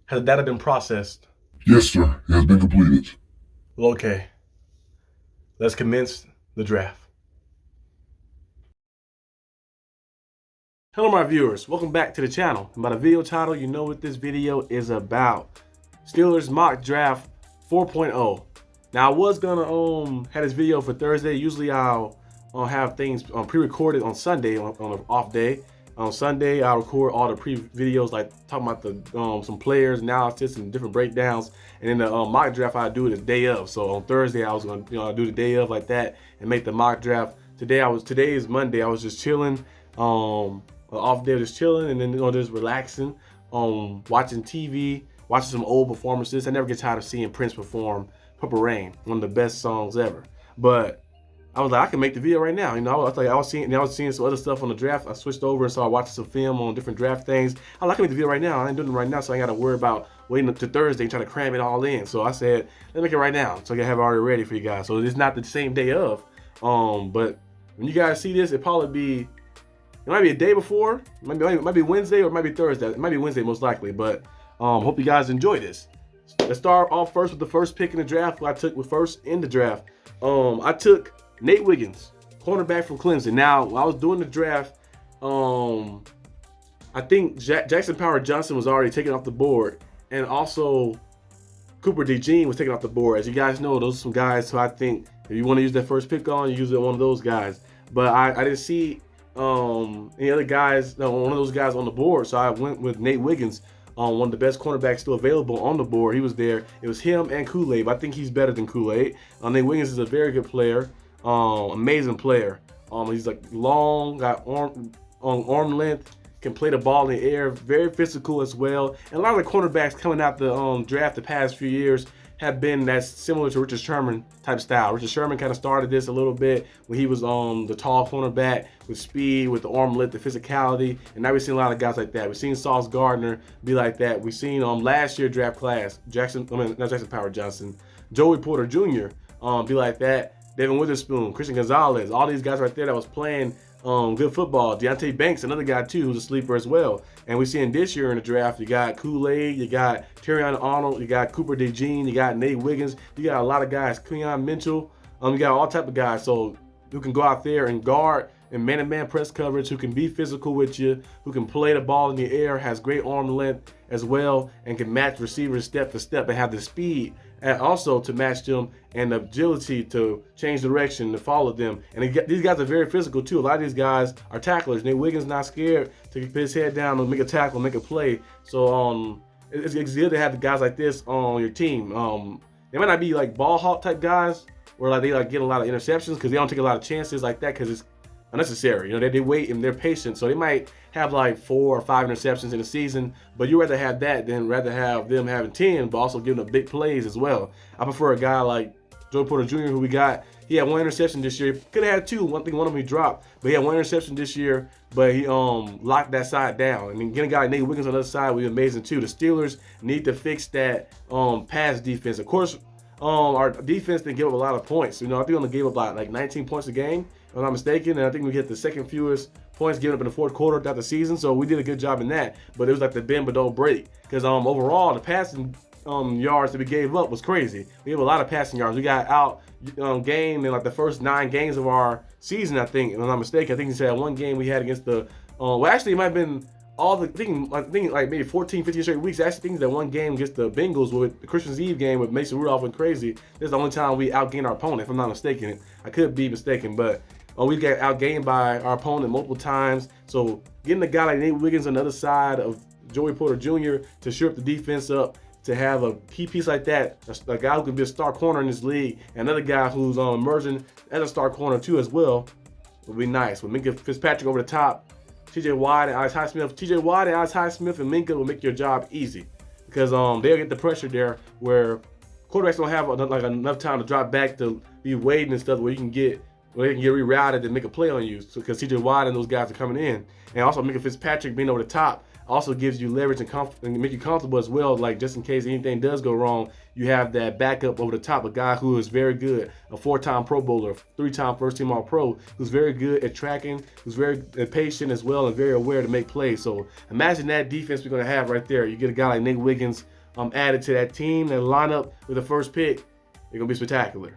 Has the data been processed? Yes, sir. It has been completed. Well, okay. Let's commence the draft. Hello, my viewers. Welcome back to the channel. And by the video title, you know what this video is about. Steelers mock draft 4.0. Now, I was gonna have this video for Thursday. Usually, I'll have things pre-recorded on Sunday on an off day. On Sunday, I'll record all the pre-videos, like talking about the some players, analysis, and different breakdowns. And then the mock draft, I do it the day of. So on Thursday, I was gonna do the day of like that and make the mock draft. Today is Monday. I was just chilling. Off day, just chilling, and then just relaxing, watching TV, watching some old performances. I never get tired of seeing Prince perform "Purple Rain," one of the best songs ever. But I was like, I can make the video right now. I was seeing some other stuff on the draft. I switched over and started watching some film on different draft things. I can make the video right now. I ain't doing it right now, so I ain't got to worry about waiting up to Thursday and trying to cram it all in. So I said, let's make it right now, so I can have it already ready for you guys. So it's not the same day of, but when you guys see this, it might be a day before. It might be Wednesday or it might be Thursday. It might be Wednesday most likely, but hope you guys enjoy this. Let's start off first with the first pick in the draft, who I took with first in the draft. I took Nate Wiggins, cornerback from Clemson. Now, while I was doing the draft, I think Jackson Power-Johnson was already taken off the board, and also Cooper DeJean was taken off the board. As you guys know, those are some guys who I think if you want to use that first pick on, you use it on one of those guys. But I didn't see any other guys, one of those guys on the board, so I went with Nate Wiggins, one of the best cornerbacks still available on the board. He was there. It was him and Kool-Aid, but I think he's better than Kool-Aid. Nate Wiggins is a very good player, amazing player. He's like long, got arm length, can play the ball in the air, very physical as well. And a lot of the cornerbacks coming out the draft the past few years have been that's similar to Richard Sherman type style. Richard Sherman kind of started this a little bit when he was the tall cornerback with speed, with the arm length, the physicality, and now we've seen a lot of guys like that. We've seen Sauce Gardner be like that. We've seen last year draft class, not Jackson Power-Johnson, Joey Porter Jr. Be like that. Devin Witherspoon, Christian Gonzalez, all these guys right there that was playing good football. Deonte Banks, another guy too, who's a sleeper as well. And we're seeing this year in the draft, you got Kool-Aid, you got Terrion Arnold, you got Cooper DeJean, you got Nate Wiggins, you got a lot of guys, Keon Mitchell, you got all type of guys. So who can go out there and guard and man-to-man press coverage, who can be physical with you, who can play the ball in the air, has great arm length as well, and can match receivers step to step and have the speed and also to match them and the agility to change direction, to follow them. And these guys are very physical too. A lot of these guys are tacklers. Nate Wiggins not scared to put his head down and make a tackle, make a play. So it's good to have the guys like this on your team. They might not be like ball hawk type guys where like they get a lot of interceptions because they don't take a lot of chances like that because it's unnecessary. They wait and they're patient, so they might have like 4 or 5 interceptions in a season, but you'd rather have that than rather have them having 10, but also giving them big plays as well. I prefer a guy like Joey Porter Jr., who we got. He had 1 interception this year. Could have had 2. One of them he dropped, but he had 1 interception this year. But he locked that side down. And then getting a guy like Nate Wiggins on the other side would be amazing too. The Steelers need to fix that pass defense. Of course, our defense didn't give up a lot of points. I think we only gave up like 19 points a game, if I'm not mistaken. And I think we hit the second fewest points given up in the fourth quarter throughout the season. So we did a good job in that. But it was like the bend but don't break. Because overall, the passing yards that we gave up was crazy. We have a lot of passing yards. We got out game in like the first 9 games of our season, I think, if I'm not mistaken. I think he said one game we had against the well, actually it might have been I think like maybe 14, 15 straight weeks. Actually, think that one game against the Bengals with the Christmas Eve game with Mason Rudolph went crazy. This is the only time we outgained our opponent, if I'm not mistaken. I could be mistaken, but we got outgained by our opponent multiple times. So getting a guy like Nate Wiggins on the other side of Joey Porter Jr. to shore up the defense up, to have a key piece like that, a guy who can be a star corner in this league, and another guy who's emerging as a star corner too as well, would be nice. With Minkah Fitzpatrick over the top, TJ Watt and Alex Highsmith and Minkah will make your job easy because they'll get the pressure there where quarterbacks don't have enough time to drop back to be waiting and stuff where they can get rerouted and make a play on you. So because TJ Watt and those guys are coming in, and also Minkah Fitzpatrick being over the top Also gives you leverage and make you comfortable as well. Like just in case anything does go wrong, you have that backup over the top. A guy who is very good, a 4-time Pro Bowler, 3-time first-team All-Pro, who's very good at tracking, who's very patient as well, and very aware to make plays. So imagine that defense we're going to have right there. You get a guy like Nate Wiggins added to that team, that lineup with the first pick. They're going to be spectacular.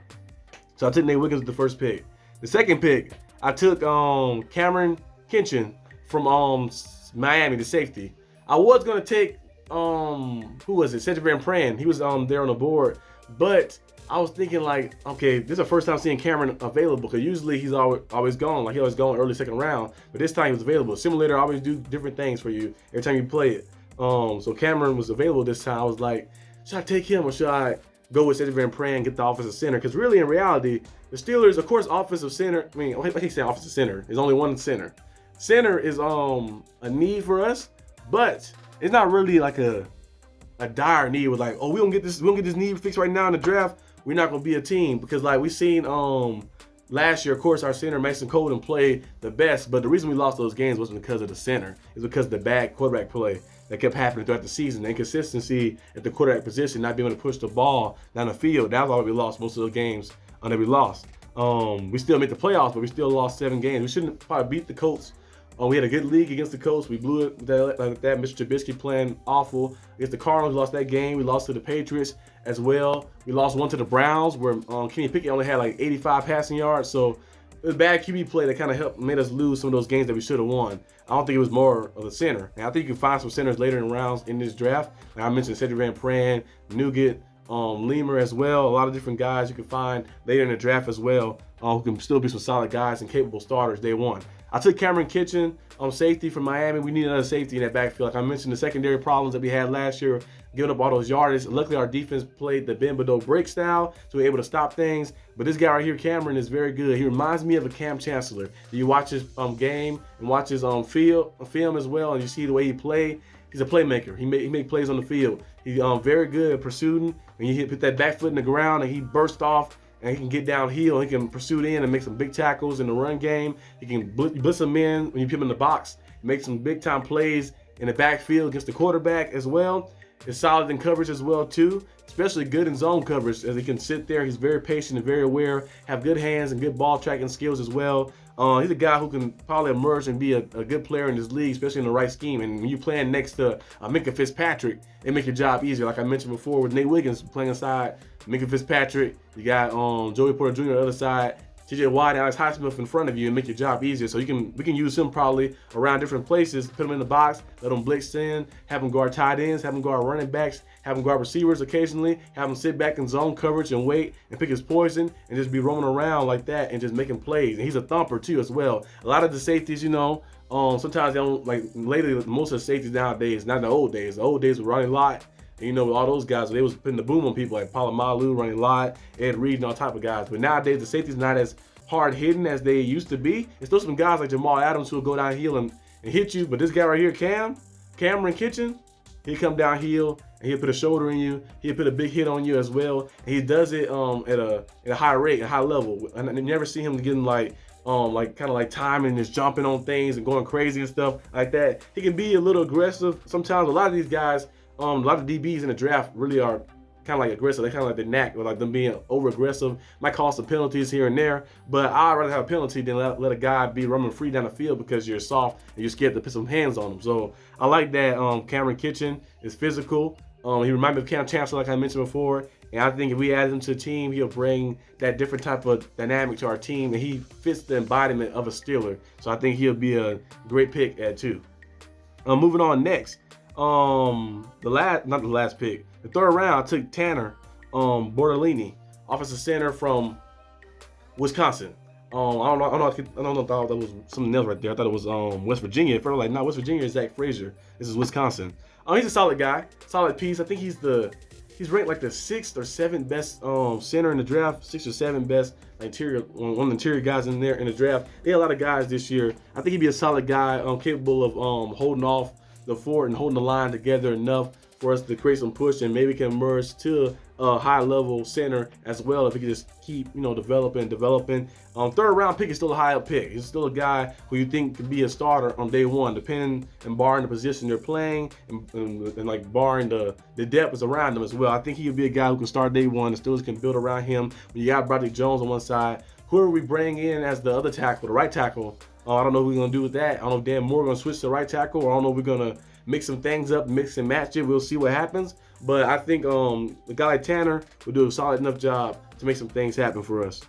So I took Nate Wiggins with the first pick. The second pick, I took Kinchens from Miami, the safety. I was gonna take who was it? Cedric Van Pran. He was there on the board, but I was thinking like, okay, this is the first time seeing Cameron available because usually he's always gone. Like he always gone early second round, but this time he was available. Simulator always do different things for you every time you play it. So Cameron was available this time. I was like, should I take him or should I go with Cedric Van Pran and get the offensive center? Because really, in reality, the Steelers, of course, offensive center. I mean, I can't say offensive center. There's only one center. Center is a need for us, but it's not really like a dire need. With like, oh, we don't get this need fixed right now in the draft. We're not gonna be a team because like we seen last year, of course, our center Mason Colson played the best, but the reason we lost those games wasn't because of the center. It's because of the bad quarterback play that kept happening throughout the season. The inconsistency at the quarterback position, not being able to push the ball down the field. That's why we lost most of those games that we lost. We still made the playoffs, but we still lost 7 games. We shouldn't probably beat the Colts. We had a good league against the Colts. We blew it like that. Mr. Trubisky playing awful. Against the Cardinals, we lost that game. We lost to the Patriots as well. We lost one to the Browns where Kenny Pickett only had like 85 passing yards. So it was bad QB play that kind of made us lose some of those games that we should have won. I don't think it was more of the center. And I think you can find some centers later in rounds in this draft. Like I mentioned Cedric Van Pran, Nugent, Lemur as well. A lot of different guys you can find later in the draft as well who can still be some solid guys and capable starters day one. I took Cameron Kinchens, safety from Miami. We need another safety in that backfield. Like I mentioned, the secondary problems that we had last year, giving up all those yardage. Luckily, our defense played the bend but don't break style, so we're able to stop things. But this guy right here, Cameron, is very good. He reminds me of a Cam Chancellor. You watch his game and watch his film as well, and you see the way he played. He's a playmaker. He make plays on the field. He's very good at pursuing. When you put that back foot in the ground and he bursts off, and he can get downhill. He can pursue in and make some big tackles in the run game. He can blitz them in when you put him in the box. Make some big time plays in the backfield against the quarterback as well. He's solid in coverage as well too, especially good in zone coverage as he can sit there. He's very patient and very aware, have good hands and good ball tracking skills as well. He's a guy who can probably emerge and be a good player in this league, especially in the right scheme. And when you're playing next to Minkah Fitzpatrick, it makes your job easier. Like I mentioned before with Nate Wiggins playing aside Minkah Fitzpatrick, you got Joey Porter Jr. on the other side, TJ Watt and Alex Highsmith in front of you and make your job easier. So we can use him probably around different places, put him in the box, let him blitz in, have him guard tight ends, have him guard running backs, have him guard receivers occasionally, have him sit back in zone coverage and wait and pick his poison and just be roaming around like that and just making plays. And he's a thumper too as well. A lot of the safeties, sometimes they don't like lately. Most of the safeties nowadays, not the old days. The old days were running lot. And, with all those guys, they was putting the boom on people like Palomalu, running lot, Ed Reed, and all type of guys. But nowadays, the safety's not as hard hitting as they used to be. There's still some guys like Jamal Adams who will go downhill and hit you. But this guy right here, Cameron Kinchens, he'll come downhill and he'll put a shoulder in you. He'll put a big hit on you as well. And he does it at a high rate, a high level. And you never see him getting kind of like timing and just jumping on things and going crazy and stuff like that. He can be a little aggressive. Sometimes a lot of these guys, a lot of DBs in the draft really are kind of like aggressive. They kind of like the knack of like them being over aggressive. Might cause some penalties here and there, but I'd rather have a penalty than let a guy be running free down the field because you're soft and you're scared to put some hands on him. So I like that. Cameron Kinchens is physical. He reminds me of Cam Chancellor, like I mentioned before. And I think if we add him to the team, he'll bring that different type of dynamic to our team, and he fits the embodiment of a Steeler. So I think he'll be a great pick at 2. Moving on next. The third round, I took Tanner Bortolini, offensive center from Wisconsin. I don't know if that was something else right there. I thought it was West Virginia. At first, I was like, no, West Virginia is Zach Frazier. This is Wisconsin. He's a solid guy, solid piece. I think he's ranked like the 6th or 7th best center in the draft, 6th or 7th best interior, one of the interior guys in there in the draft. They had a lot of guys this year. I think he'd be a solid guy, capable of holding off the fort and holding the line together enough for us to create some push and maybe can emerge to a high-level center as well if he can just keep, developing. Third round pick is still a high up pick. He's still a guy who you think could be a starter on day one, depending and barring the position they're playing and like barring the depth is around him as well. I think he would be a guy who can start day one. The Steelers can build around him. When you got Broderick Jones on one side, whoever we bring in as the other tackle, the right tackle, I don't know what we're going to do with that. I don't know if Dan Moore going to switch to right tackle, or I don't know if we're going to mix some things up, mix and match it. We'll see what happens. But I think the guy like Tanner will do a solid enough job to make some things happen for us.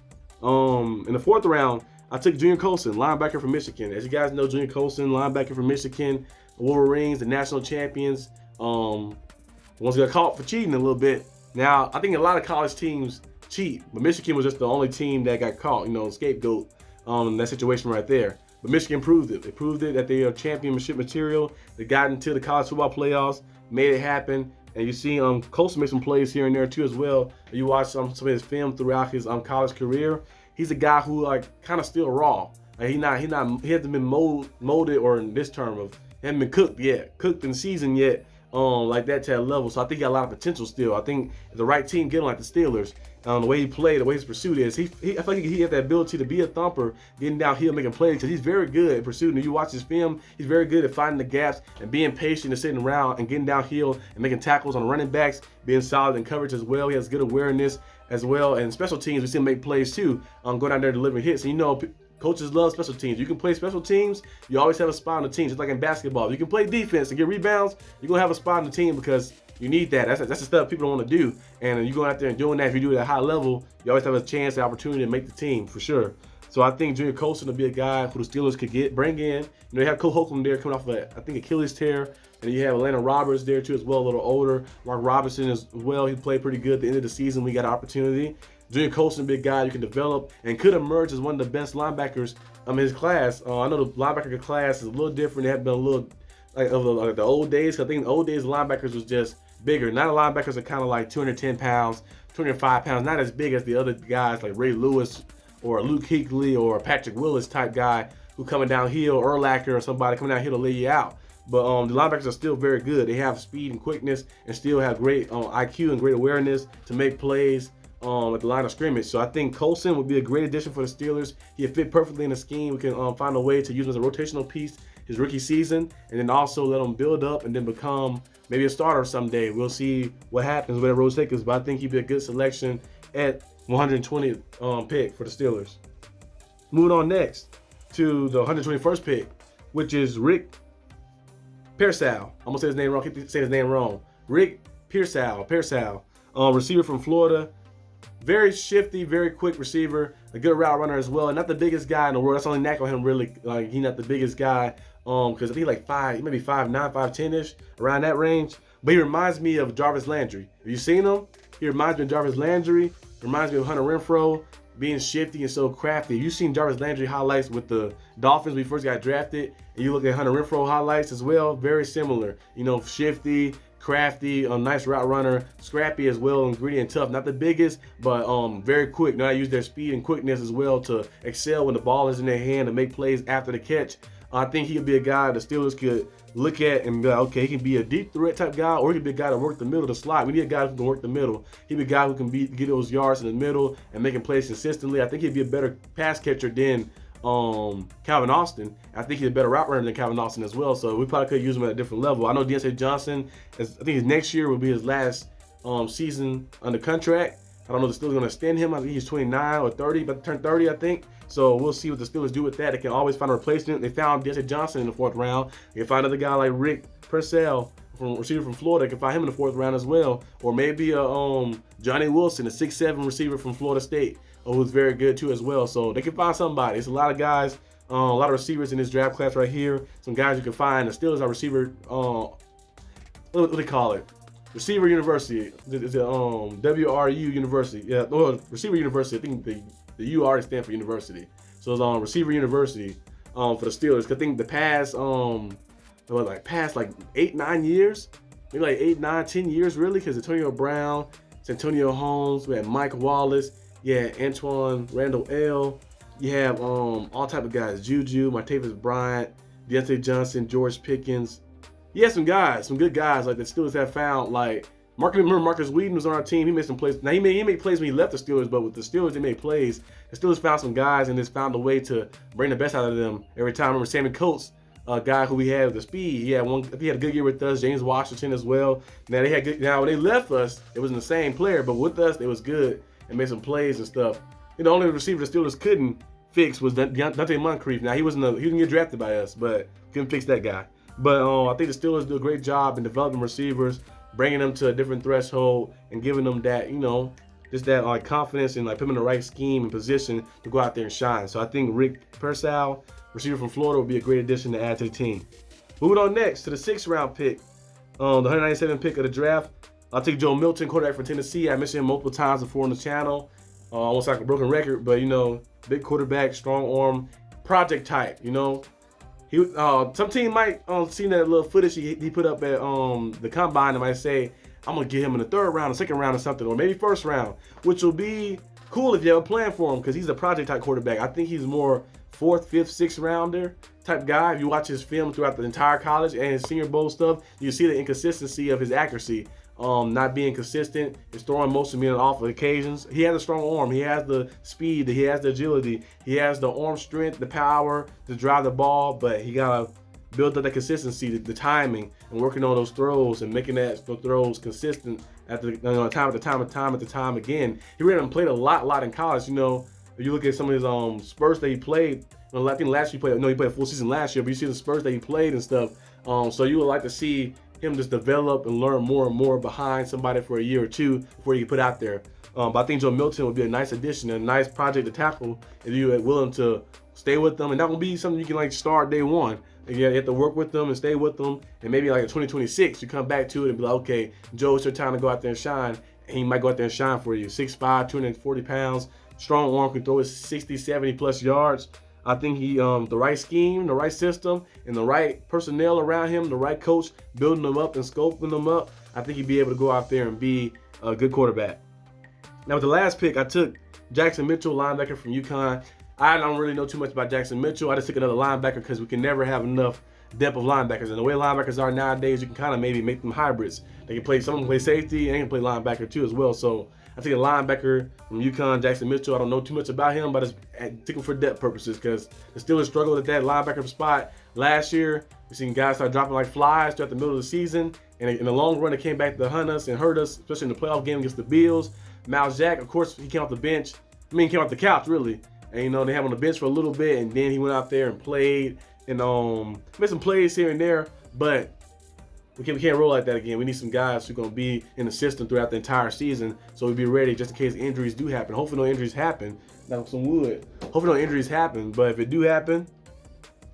In the fourth round, I took Junior Colson, linebacker from Michigan. As you guys know, Junior Colson, linebacker from Michigan, Wolverines, the national champions. Once got caught for cheating a little bit. Now, I think a lot of college teams cheat, but Michigan was just the only team that got caught, scapegoat in that situation right there. But Michigan proved it. They proved it that they are championship material. They got into the college football playoffs, made it happen. And you see Colson make some plays here and there too as well. You watch some of his film throughout his college career. He's a guy who kind of still raw. Like he hasn't been molded, or in this term of hasn't been cooked in season yet. Like that to that level. So I think he got a lot of potential still. I think if the right team get him like the Steelers, the way he played, the way his pursuit is, I feel like he had that ability to be a thumper, getting downhill, making plays, because he's very good at pursuing. If you watch his film, he's very good at finding the gaps and being patient and sitting around and getting downhill and making tackles on running backs, being solid in coverage as well. He has good awareness as well. And special teams, we see him make plays too, going out there delivering hits. And coaches love special teams. You can play special teams, you always have a spot on the team, just like in basketball. If you can play defense and get rebounds, you're going to have a spot on the team because you need that. That's the stuff people don't want to do. And you going out there and doing that, if you do it at a high level, you always have a chance, the opportunity to make the team for sure. So I think Junior Colson will be a guy who the Steelers could bring in. You have Cole Holcomb there coming off of, I think, Achilles tear. And you have Atlanta Roberts there too as well, a little older. Mark Robinson as well. He played pretty good at the end of the season. We got an opportunity. Junior Colson, big guy you can develop and could emerge as one of the best linebackers in his class. I know the linebacker class is a little different. They have been a little like the old days. I think the old days linebackers was just bigger. Now the linebackers are kind of like 210 pounds, 205 pounds, not as big as the other guys like Ray Lewis or Luke Kuechly or Patrick Willis type guy who coming downhill, Urlacher or somebody coming down here to lay you out. But the linebackers are still very good. They have speed and quickness and still have great IQ and great awareness to make plays at the line of scrimmage. So I think Colson would be a great addition for the Steelers. He'd fit perfectly in the scheme. We can find a way to use him as a rotational piece his rookie season, and then also let him build up and then become maybe a starter someday. We'll see what happens with the road takers, but I think he'd be a good selection at 120th pick for the Steelers. Moving on next to the 121st pick, which is Rick Pearsall. I'm gonna say his name wrong. Keep saying his name wrong. Rick Pearsall. Receiver from Florida. Very shifty, very quick receiver, a good route runner as well. And not the biggest guy in the world. That's the only knack on him, really. Like, he's not the biggest guy, because I think he's like 5, maybe 5'9", 5'10"-ish, around that range. But he reminds me of Jarvis Landry. Have you seen him? He reminds me of Jarvis Landry. Reminds me of Hunter Renfrow, being shifty and so crafty. You've seen Jarvis Landry highlights with the Dolphins when he first got drafted, and you look at Hunter Renfrow highlights as well. Very similar. Shifty, crafty, nice route runner, scrappy as well, and gritty and tough. Not the biggest, but very quick. Now I use their speed and quickness as well to excel when the ball is in their hand and make plays after the catch. I think he could be a guy the Steelers could look at and be like, okay, he can be a deep threat type guy, or he could be a guy to work the middle, the slot. We need a guy who can work the middle. He'd be a guy who can get those yards in the middle and making plays consistently. I think he'd be a better pass catcher than Calvin Austin. I think he's a better route runner than Calvin Austin as well, so we probably could use him at a different level. I know Deontay Johnson, I think his next year will be his last season under contract. I don't know if the Steelers are going to extend him. I think he's 29 or 30, about to turn 30, I think. So we'll see what the Steelers do with that. They can always find a replacement. They found Deontay Johnson in the 4th round. They can find another guy like Rick Pearsall, receiver from Florida. They can find him in the 4th round as well. Or maybe Johnny Wilson, a 6'7" receiver from Florida State, who's very good too as well. So they can find somebody. It's a lot of guys, a lot of receivers in this draft class right here. Some guys you can find. The Steelers are receiver, what do they call it? Receiver University. It's a WRU University. Yeah, well, Receiver University. I think the U already stand for university. So it's Receiver University for the Steelers. I think the past past 8-9 years, maybe like 8, 9, 10 years really, because Antonio Brown, Santonio Holmes, we had Mike Wallace, yeah, Antoine Randall L. You have all type of guys, Juju, Martavis Bryant, Deontay Johnson, George Pickens. he had some guys, some good guys like the Steelers have found. Like remember Marcus Whedon was on our team. He made some plays. Now he made plays when he left the Steelers, but with the Steelers they made plays. The Steelers found some guys and just found a way to bring the best out of them every time. I remember Sammy Coates, a guy who we had with the speed. He had a good year with us. James Washington as well. Now they had good. Now when they left us, it wasn't the same player, but with us it was good and made some plays and stuff. The only receiver the Steelers couldn't fix was Dante Moncrief. Now he didn't get drafted by us, but couldn't fix that guy. But I think the Steelers do a great job in developing receivers, bringing them to a different threshold, and giving them that, just that like confidence and like put them in the right scheme and position to go out there and shine. So I think Rick Pearsall, receiver from Florida, would be a great addition to add to the team. Moving on next to the 6th round pick, the 197th pick of the draft. I'll take Joe Milton, quarterback from Tennessee. I mentioned him multiple times before on the channel. Almost like a broken record, but big quarterback, strong arm, project type. He some team might see that little footage he put up at the combine and might say, I'm gonna get him in the 3rd round, or 2nd round, or something, or maybe 1st round, which will be cool if you have a plan for him because he's a project type quarterback. I think he's more 4th, 5th, 6th rounder type guy. If you watch his film throughout the entire college and his Senior Bowl stuff, you see the inconsistency of his accuracy. Not being consistent, his throwing motion being off of occasions. He has a strong arm. He has the speed. He has the agility. He has the arm strength, the power to drive the ball, but he gotta build up that consistency, the timing, and working on those throws and making those throws consistent time again. He ran and played a lot in college. If you look at some of his spurts that he played, I think last year he played a full season last year, but you see the spurts that he played and stuff. So you would like to see him just develop and learn more and more behind somebody for a year or two before you get put out there. But I think Joe Milton would be a nice addition, a nice project to tackle if you're willing to stay with them. And that will be something you can start day one. And you have to work with them and stay with them. And maybe in 2026, you come back to it and be like, okay, Joe, it's your time to go out there and shine. And he might go out there and shine for you. 6'5", 240 pounds, strong arm, can throw it 60, 70 plus yards. I think he, the right scheme, the right system, and the right personnel around him, the right coach building them up and scoping them up, I think he'd be able to go out there and be a good quarterback. Now with the last pick, I took Jackson Mitchell, linebacker from UConn. I don't really know too much about Jackson Mitchell. I just took another linebacker because we can never have enough depth of linebackers. And the way linebackers are nowadays, you can kind of maybe make them hybrids. They can play, some can play safety and they can play linebacker too as well. So I think a linebacker from UConn, Jackson Mitchell. I don't know too much about him, but I took him for depth purposes because the Steelers struggled at that linebacker spot last year. We've seen guys start dropping like flies throughout the middle of the season. And in the long run, it came back to hunt us and hurt us, especially in the playoff game against the Bills. Miles Jack, of course, he came off the bench. He came off the couch, really. And, they had him on the bench for a little bit, and then he went out there and played and made some plays here and there. But we can't roll like that again. We need some guys who are going to be in the system throughout the entire season, so we'll be ready just in case injuries do happen. Hopefully no injuries happen. Knock some wood. Hopefully no injuries happen, but if it do happen,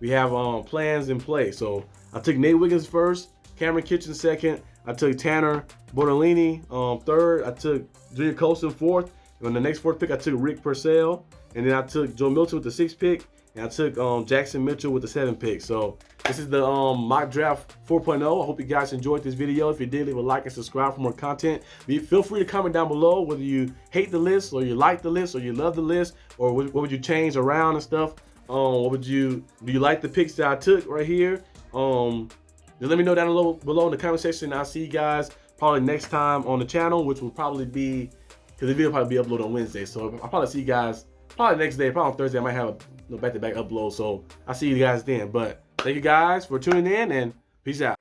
we have plans in place. So I took Nate Wiggins first, Cameron Kinchens second. I took Tanner Bortolini third. I took Junior Colson fourth. And on the next 4th pick, I took Rick Pearsall. And then I took Joe Milton with the 6th pick. And I took Jackson Mitchell with the 7th pick. So this is the mock draft 4.0. I hope you guys enjoyed this video. If you did, leave a like and subscribe for more content. Feel free to comment down below whether you hate the list or you like the list or you love the list or what would you change around and stuff. Do you like the picks that I took right here? Just let me know down below in the comment section. I'll see you guys probably next time on the channel, which will probably be, because the video will probably be uploaded on Wednesday. So I'll probably see you guys probably next day, probably on Thursday. I might have a back-to-back upload. So I'll see you guys then. But thank you guys for tuning in and peace out.